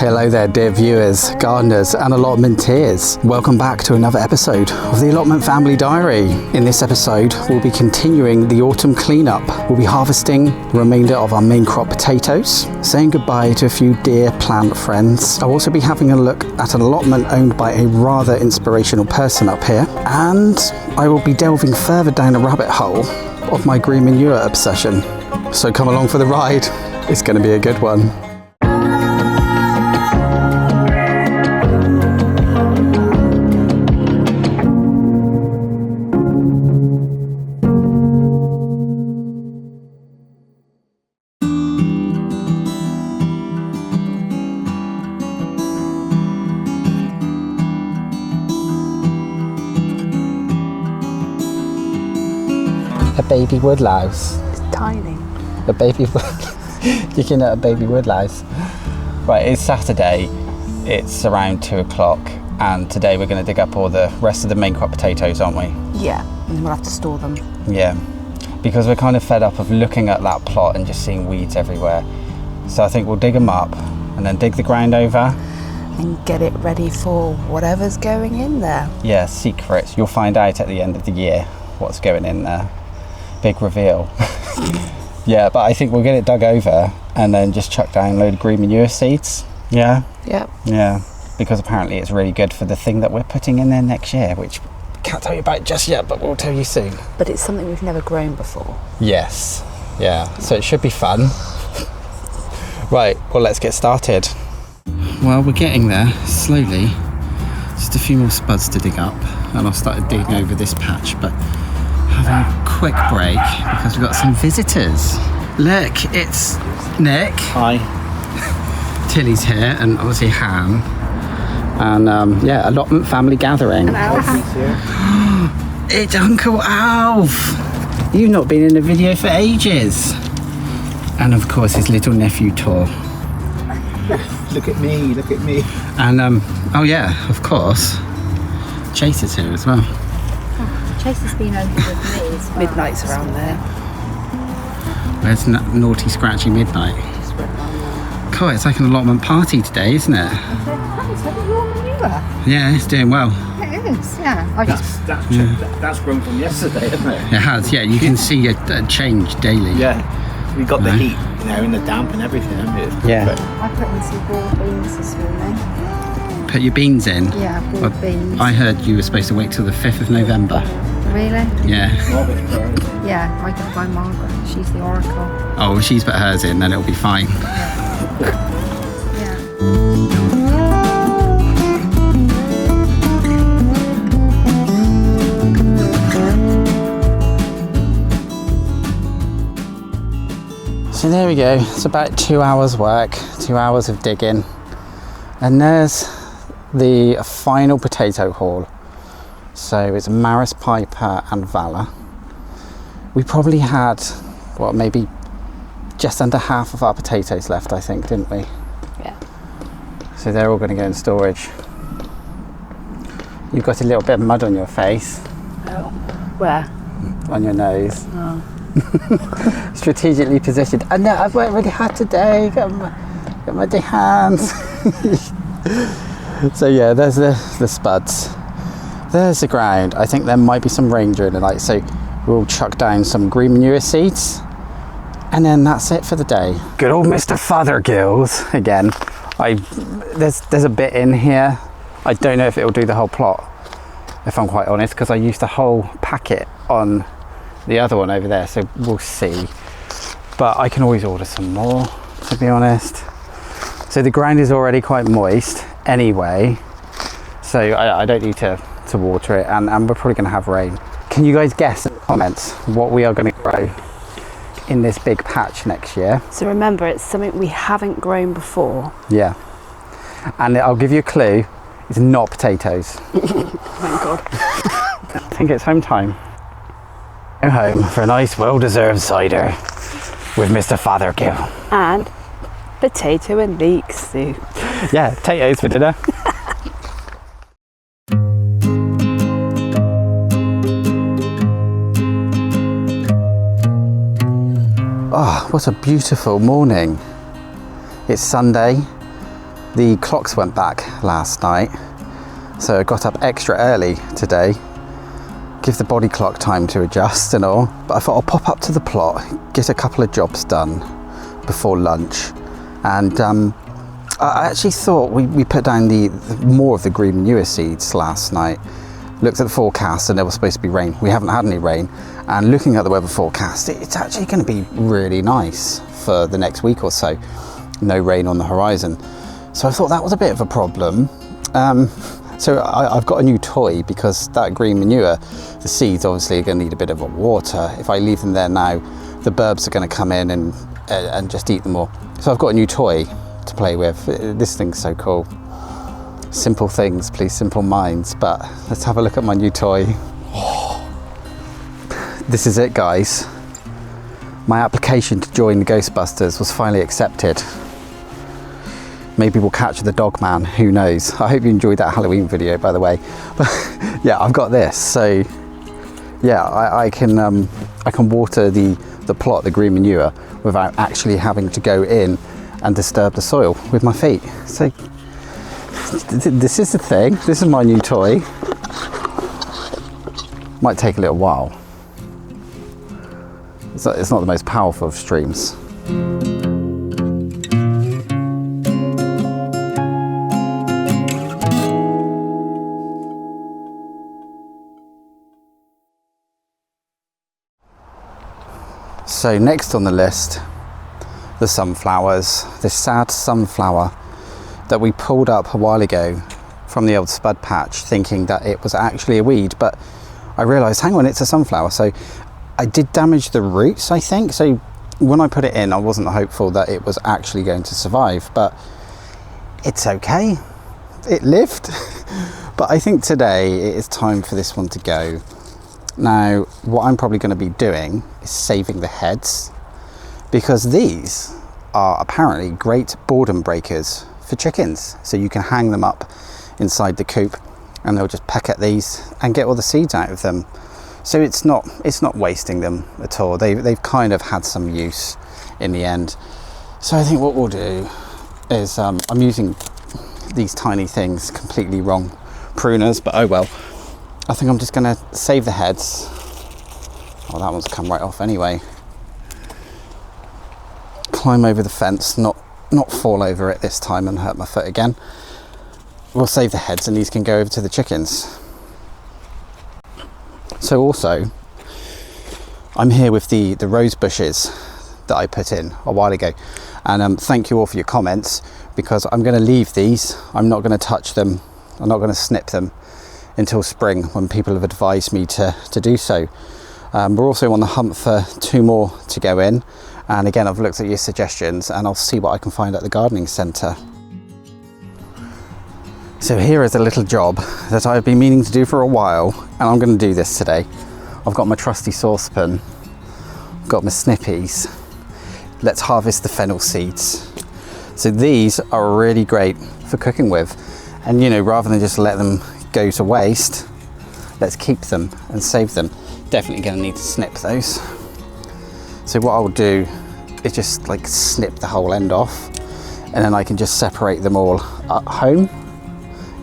Hello there, dear viewers, gardeners and allotmenteers. Welcome back to another episode of the Allotment Family Diary. In this episode, we'll be continuing the autumn cleanup. We'll be harvesting the remainder of our main crop potatoes, saying goodbye to a few dear plant friends. I'll also be having a look at an allotment owned by a rather inspirational person up here, and I will be delving further down a rabbit hole of my green manure obsession. So come along for the ride. It's going to be a good one. A baby woodlouse. It's tiny. A baby looking at a baby woodlouse. Right, it's Saturday. It's around 2 o'clock, and today we're going to dig up all the rest of the main crop potatoes, aren't we? Yeah, and then we'll have to store them. Yeah, because we're kind of fed up of looking at that plot and just seeing weeds everywhere. So I think we'll dig them up and then dig the ground over. And get it ready for whatever's going in there. Yeah, secrets. You'll find out at the end of the year what's going in there. Big reveal. Yeah, but I think we'll get it dug over and then just chuck down a load of green manure seeds. Yeah? Yep. Yeah, because apparently it's really good for the thing that we're putting in there next year, which we can't tell you about just yet, but we'll tell you soon. But it's something we've never grown before. Yes. Yeah, so it should be fun. Right, well, let's get started. Well, we're getting there, slowly. Just a few more spuds to dig up, and I'll start digging over this patch, but having a quick break because we've got some visitors. Look, it's Nick. Hi. Tilly's here, and obviously Han. And yeah, Allotment Family Gathering. And Alf. It's Uncle Alf. You've not been in a video for ages. And of course his little nephew Tor. Look at me, look at me. And oh yeah, of course, Chase is here as well. Chase has been over with me as well. Midnight's around there. Where's naughty scratchy midnight? Cool, it's like an allotment party today, isn't it? Yeah, it's doing well. It is, yeah. That's grown from yesterday, isn't it? It has, yeah. You can see a change daily. Yeah. We got the heat, you know, and the damp and everything, haven't we? Yeah. I put in some boiled beans this morning. Put your beans in? Yeah, boiled beans. I heard you were supposed to wait till the 5th of November. Really? Yeah. Yeah, I go by Margaret. She's the oracle. Oh, well, she's put hers in, then it'll be fine. Yeah. So there we go. It's about 2 hours work, 2 hours of digging. And there's the final potato haul. So it's Maris, Piper and Valor. We probably had, what, maybe just under half of our potatoes left, I think, didn't we? Yeah. So they're all going to go in storage. You've got a little bit of mud on your face. Oh. Where? On your nose. Oh. Strategically positioned. I know, I've worked really hard today, got my day hands. So yeah, there's the spuds. There's the ground. I think there might be some rain during the night, so we'll chuck down some green manure seeds, and then that's it for the day. Good old Mr. Fothergills again. There's a bit in here. I don't know if it'll do the whole plot, if I'm quite honest, because I used the whole packet on the other one over there, so we'll see. But I can always order some more, to be honest. So the ground is already quite moist anyway, so I don't need to water it, and we're probably going to have rain. Can you guys guess in the comments what we are going to grow in this big patch next year? So remember, it's something we haven't grown before. Yeah, and I'll give you a clue, it's not potatoes. Thank God. I think it's home time. Go home for a nice well-deserved cider with Mr. Fothergill. And potato and leek soup. Yeah, potatoes for dinner. Oh, what a beautiful morning. It's Sunday. The clocks went back last night, so I got up extra early today. Give the body clock time to adjust and all, but I thought I'll pop up to the plot, get a couple of jobs done before lunch. And I actually thought we put down the more of the green manure seeds last night. Looked at the forecast and there was supposed to be rain. We haven't had any rain, and looking at the weather forecast, it's actually going to be really nice for the next week or so. No rain on the horizon. So I thought that was a bit of a problem. So I've got a new toy, because that green manure, the seeds obviously are going to need a bit of water. If I leave them there now, the burbs are going to come in and just eat them all. So I've got a new toy to play with. This thing's so cool. Simple things, please, simple minds. But let's have a look at my new toy. Oh. This is it, guys. My application to join the Ghostbusters was finally accepted. Maybe we'll catch the dog man, who knows. I hope you enjoyed that Halloween video, by the way. But yeah, I've got this. So yeah, I can water the plot, the green manure, without actually having to go in and disturb the soil with my feet. So this is the thing. This is my new toy. Might take a little while. It's not the most powerful of streams. So next on the list, the sunflowers. This sad sunflower that we pulled up a while ago from the old spud patch, thinking that it was actually a weed, but I realised, hang on, it's a sunflower. So I did damage the roots, I think. So when I put it in, I wasn't hopeful that it was actually going to survive, but it's okay. It lived. But I think today it is time for this one to go. Now, what I'm probably going to be doing is saving the heads, because these are apparently great boredom breakers for chickens. So you can hang them up inside the coop and they'll just peck at these and get all the seeds out of them. So it's not wasting them at all. They've kind of had some use in the end. So I think what we'll do is I'm using these tiny things, completely wrong pruners, but oh well. I think I'm just going to save the heads. Oh, that one's come right off anyway. Climb over the fence, not fall over it this time and hurt my foot again. We'll save the heads and these can go over to the chickens. So also, I'm here with the rose bushes that I put in a while ago. And thank you all for your comments, because I'm going to leave these. I'm not going to touch them. I'm not going to snip them until spring, when people have advised me to do so. We're also on the hunt for 2 more to go in, and again I've looked at your suggestions and I'll see what I can find at the gardening centre. So here is a little job that I've been meaning to do for a while, and I'm going to do this today. I've got my trusty saucepan, I've got my snippies. Let's harvest the fennel seeds. So these are really great for cooking with, and you know, rather than just let them go to waste, let's keep them and save them. Definitely going to need to snip those. So what I'll do is just like snip the whole end off, and then I can just separate them all at home.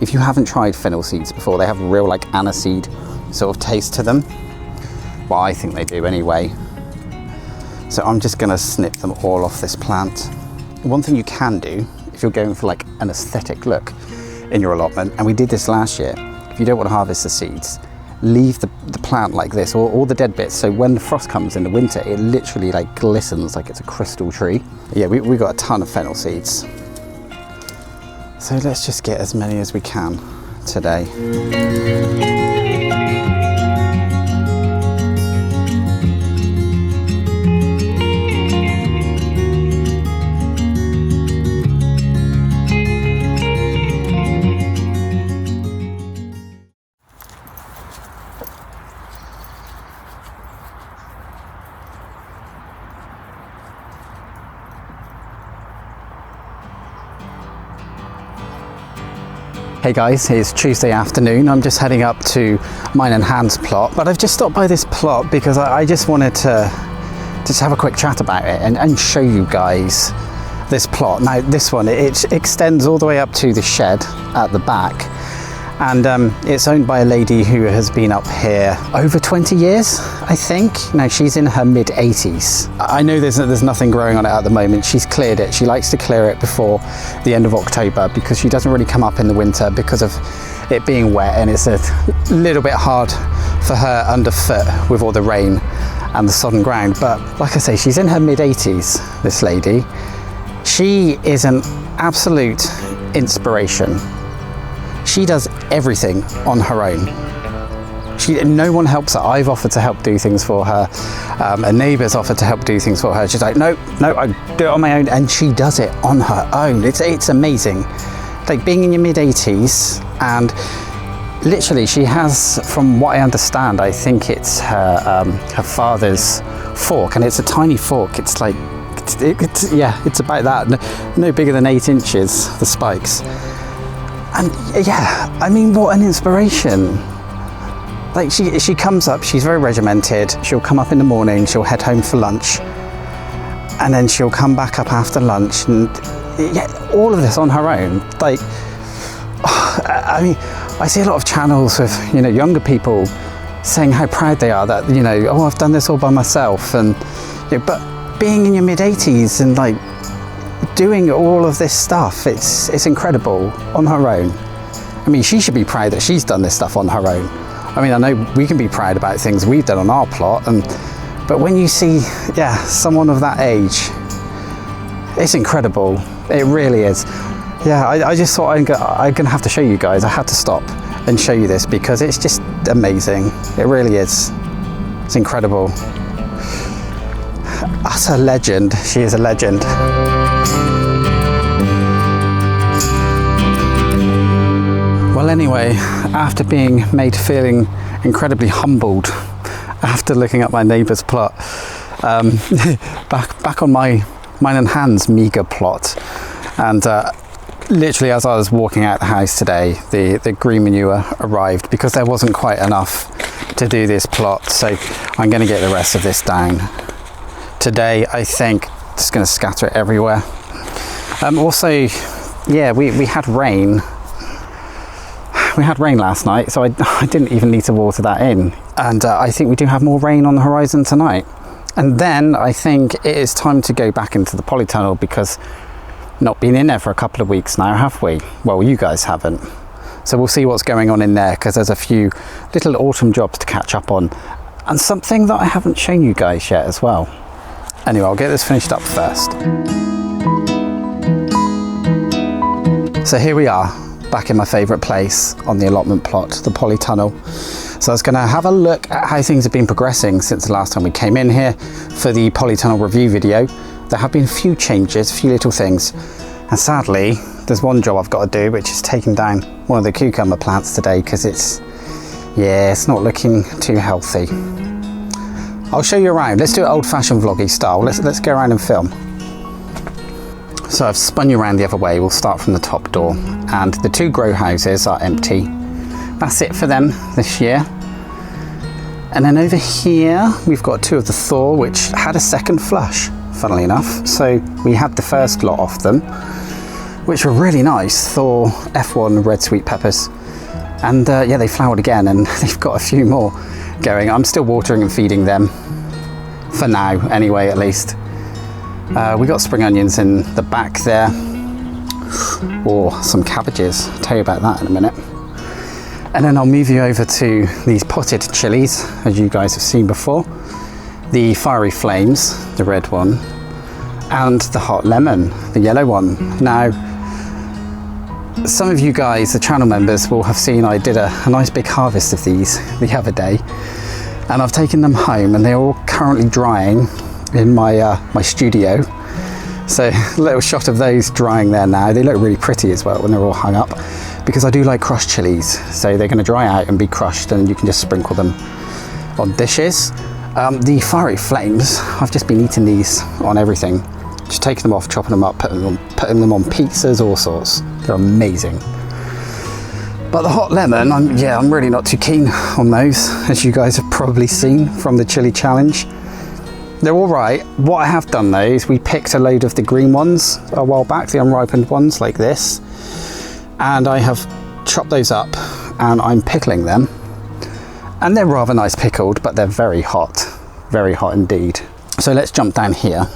If you haven't tried fennel seeds before, they have a real like aniseed sort of taste to them. Well, I think they do anyway. So I'm just going to snip them all off this plant. One thing you can do, if you're going for like an aesthetic look in your allotment, and we did this last year, if you don't want to harvest the seeds, leave the plant like this, or all the dead bits, so when the frost comes in the winter, it literally like glistens like it's a crystal tree. Yeah, we got a ton of fennel seeds. So let's just get as many as we can today. Hey guys, it's Tuesday afternoon. I'm just heading up to mine and Hans' plot, but I've just stopped by this plot because I just wanted to just have a quick chat about it and show you guys this plot. Now this one, it extends all the way up to the shed at the back, and it's owned by a lady who has been up here over 20 years, I think. Now she's in her mid 80s. I know there's nothing growing on it at the moment. She's cleared it. She likes to clear it before the end of October because she doesn't really come up in the winter because of it being wet, and it's a little bit hard for her underfoot with all the rain and the sodden ground. But like I say, she's in her mid 80s, this lady. She is an absolute inspiration. She does everything on her own. No one helps her. I've offered to help do things for her. A neighbour's offered to help do things for her. She's like, no, I do it on my own, and she does it on her own. It's amazing. Like being in your mid 80s, and literally she has, from what I understand, I think it's her father's fork, and it's a tiny fork. It's like, it's about that, no bigger than 8 inches, the spikes. And yeah, I mean, what an inspiration. Like she comes up, she's very regimented. She'll come up in the morning, she'll head home for lunch, and then she'll come back up after lunch, and yeah, all of this on her own. Like, I mean, I see a lot of channels with, you know, younger people saying how proud they are that, you know, oh, I've done this all by myself, and you know, but being in your mid 80s and like doing all of this stuff, it's incredible on her own. I mean, she should be proud that she's done this stuff on her own. I mean, I know we can be proud about things we've done on our plot, but when you see, yeah, someone of that age, it's incredible. It really is. Yeah, I just thought I'm gonna have to show you guys. I had to stop and show you this because it's just amazing. It really is. It's incredible. Utter legend. She is a legend. Well, anyway, after being made feeling incredibly humbled after looking at my neighbour's plot, back on mine and Hans' meagre plot, and literally as I was walking out the house today, the green manure arrived because there wasn't quite enough to do this plot, so I'm going to get the rest of this down today. I think just going to scatter it everywhere. Also, yeah, we had rain. We had rain last night, so I didn't even need to water that in, and I think we do have more rain on the horizon tonight. And then I think it is time to go back into the polytunnel because not been in there for a couple of weeks now, have we? Well, you guys haven't. So we'll see what's going on in there because there's a few little autumn jobs to catch up on, and something that I haven't shown you guys yet as well. Anyway, I'll get this finished up first. So here we are, back in my favourite place on the allotment plot, the polytunnel. So I was going to have a look at how things have been progressing since the last time we came in here for the polytunnel review video. There have been a few changes, a few little things, and sadly there's one job I've got to do, which is taking down one of the cucumber plants today because it's not looking too healthy. I'll show you around. Let's do it old-fashioned vloggy style. Let's go around and film. So I've spun you around the other way. We'll start from the top door, and the 2 grow houses are empty. That's it for them this year. And then over here we've got 2 of the Thor, which had a second flush, funnily enough. So we had the first lot off them, which were really nice. Thor F1 red sweet peppers, and yeah, they flowered again, and they've got a few more going. I'm still watering and feeding them for now anyway, at least. We got spring onions in the back there, or some cabbages. I'll tell you about that in a minute. And then I'll move you over to these potted chilies, as you guys have seen before. The fiery flames, the red one, and the hot lemon, the yellow one. Now, some of you guys, the channel members, will have seen I did a nice big harvest of these the other day, and I've taken them home, and they're all currently drying in my my studio. So a little shot of those drying there now. They look really pretty as well when they're all hung up, because I do like crushed chilies, so they're going to dry out and be crushed, and you can just sprinkle them on dishes. The fiery flames, I've just been eating these on everything, just taking them off, chopping them up, putting them on pizzas, all sorts. They're amazing. But the hot lemon, I'm really not too keen on those, as you guys have probably seen from the chili challenge. They're all right. What I have done though is we picked a load of the green ones a while back, the unripened ones like this, and I have chopped those up and I'm pickling them, and they're rather nice pickled, but they're very hot indeed. So let's jump down here.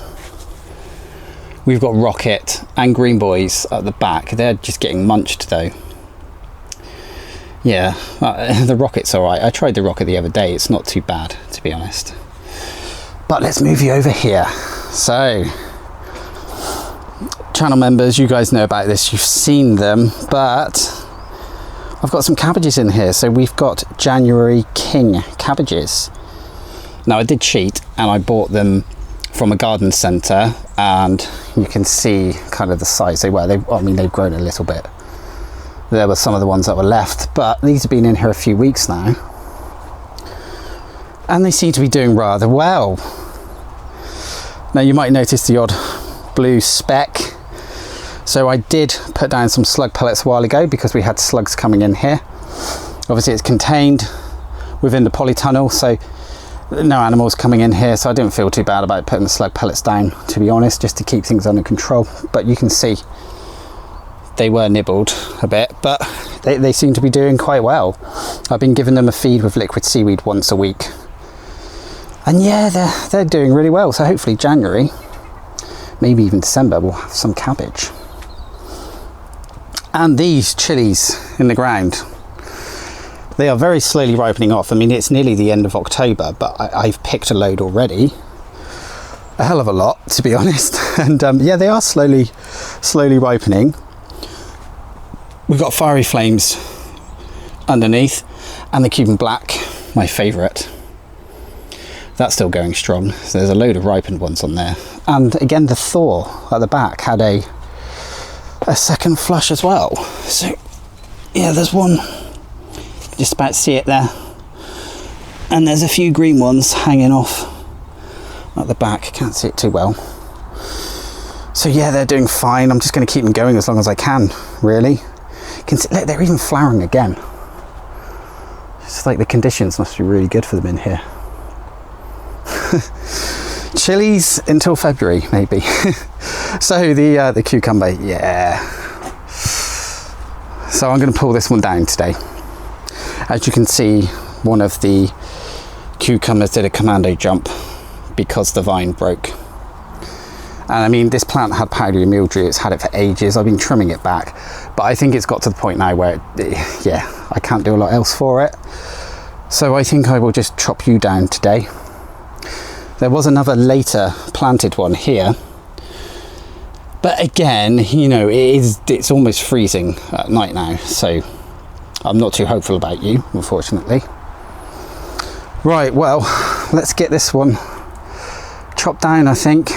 We've got Rocket and Green Boys at the back. They're just getting munched though. Yeah, the Rocket's all right. I tried the Rocket the other day. It's not too bad, to be honest. But let's move you over here. So, channel members, you guys know about this. You've seen them, but I've got some cabbages in here. So we've got January King cabbages. Now I did cheat and I bought them from a garden centre, and you can see kind of the size they were. I mean, they've grown a little bit. There were some of the ones that were left, but these have been in here a few weeks now, and they seem to be doing rather well. Now you might notice the odd blue speck. So I did put down some slug pellets a while ago because we had slugs coming in here. Obviously it's contained within the polytunnel, so no animals coming in here, so I didn't feel too bad about putting the slug pellets down, to be honest, just to keep things under control. But you can see they were nibbled a bit, but they seem to be doing quite well. I've been giving them a feed with liquid seaweed once a week, and yeah, they're doing really well. So hopefully January, maybe even December, we'll have some cabbage. And these chilies in the ground, they are very slowly ripening off. I mean, it's nearly the end of October, but I've picked a load already. A hell of a lot, to be honest. And yeah, they are slowly ripening. We've got Fiery Flames underneath, and the Cuban Black, my favourite. That's still going strong. So there's a load of ripened ones on there. And again, the Thor at the back had a second flush as well. So yeah, there's one. Just about to see it there, and there's a few green ones hanging off at the back. Can't see it too well. So yeah, they're doing fine. I'm just going to keep them going as long as I can, really. You can see, look, they're even flowering again. It's like the conditions must be really good for them in here. Chilies until February, maybe. So the cucumber, yeah. So I'm going to pull this one down today. As you can see, one of the cucumbers did a commando jump because the vine broke. And I mean, this plant had powdery mildew. It's had it for ages. I've been trimming it back, but I think it's got to the point now where, yeah, I can't do a lot else for it. So I think I will just chop you down today. There was another later planted one here, but again, you know, it's almost freezing at night now, so I'm not too hopeful about you, unfortunately. Right, well, let's get this one chopped down, I think.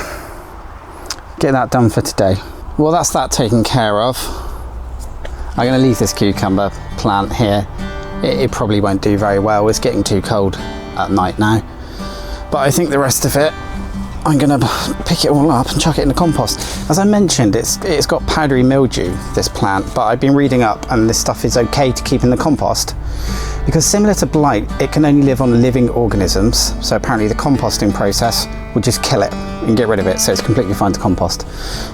Get that done for today. Well, that's that taken care of. I'm going to leave this cucumber plant here. It probably won't do very well. It's getting too cold at night now. But I think the rest of it, I'm going to pick it all up and chuck it in the compost. As I mentioned, it's got powdery mildew, this plant, but I've been reading up and this stuff is okay to keep in the compost because similar to blight, it can only live on living organisms. So apparently the composting process will just kill it and get rid of it. So it's completely fine to compost.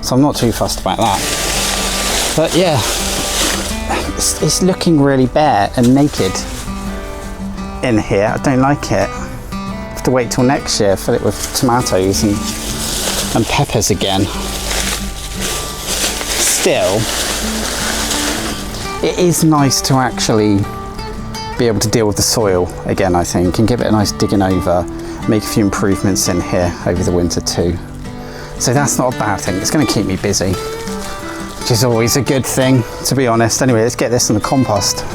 So I'm not too fussed about that. But yeah, it's looking really bare and naked in here. I don't like it. I have to wait till next year, fill it with tomatoes and peppers again. Still, it is nice to actually be able to deal with the soil again, I think, and give it a nice digging over, make a few improvements in here over the winter too. So that's not a bad thing. It's going to keep me busy, which is always a good thing, to be honest. Anyway, let's get this in the compost.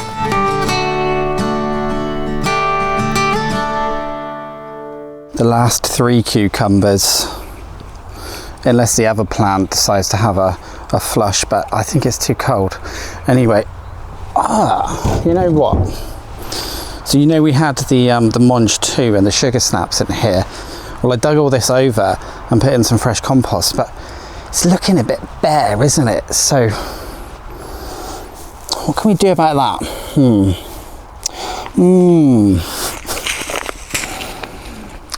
The last 3 cucumbers, unless the other plant decides to have a flush, but I think it's too cold. Anyway, you know what? So you know we had the Monge 2 and the sugar snaps in here. Well, I dug all this over and put in some fresh compost, but it's looking a bit bare, isn't it? So what can we do about that?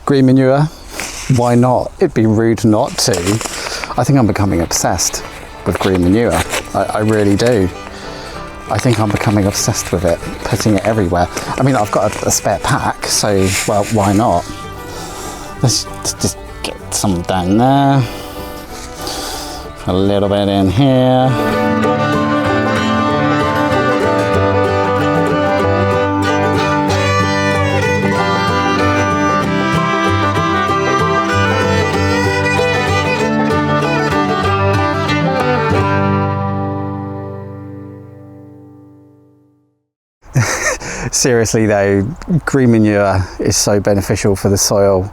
Green manure, why not? It'd be rude not to. I think I'm becoming obsessed with green manure. I really do. I think I'm becoming obsessed with it, putting it everywhere. I mean, I've got a spare pack, so, well, why not? Let's just get some down there. A little bit in here. Seriously though, green manure is so beneficial for the soil.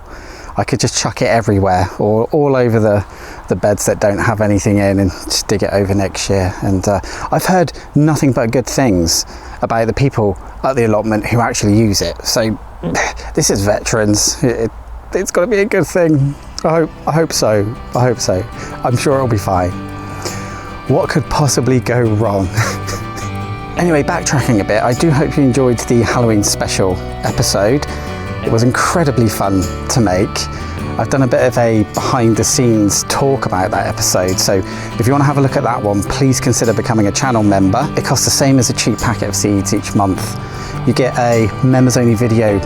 I could just chuck it everywhere, or all over the beds that don't have anything in, and just dig it over next year. And I've heard nothing but good things about the people at the allotment who actually use it. So this is veterans. It's got to be a good thing. I hope so. I hope so. I'm sure it'll be fine. What could possibly go wrong? Anyway, backtracking a bit, I do hope you enjoyed the Halloween special episode. It was incredibly fun to make. I've done a bit of a behind the scenes talk about that episode, so if you want to have a look at that one, please consider becoming a channel member. It costs the same as a cheap packet of seeds each month. You get a members only video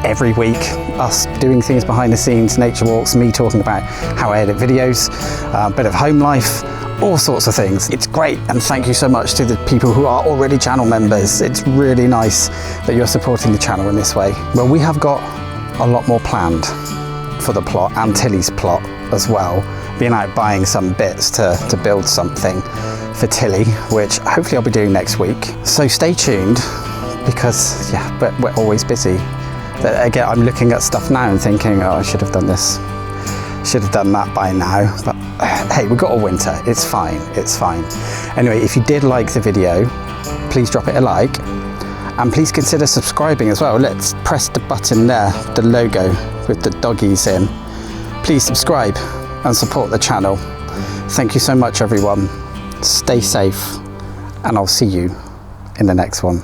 every week, us doing things behind the scenes, nature walks, me talking about how I edit videos, a bit of home life, all sorts of things. It's great, and thank you so much to the people who are already channel members. It's really nice that you're supporting the channel in this way. Well, we have got a lot more planned for the plot, and Tilly's plot as well. Being out buying some bits to build something for Tilly, which hopefully I'll be doing next week. So stay tuned, because yeah, we're always busy. Again, I'm looking at stuff now and thinking, oh, I should have done this. Should have done that by now, but hey, we've got a winter, it's fine, it's fine. Anyway, if you did like the video, please drop it a like, and please consider subscribing as well. Let's press the button there, the logo with the doggies in. Please subscribe and support the channel. Thank you so much, everyone. Stay safe, and I'll see you in the next one.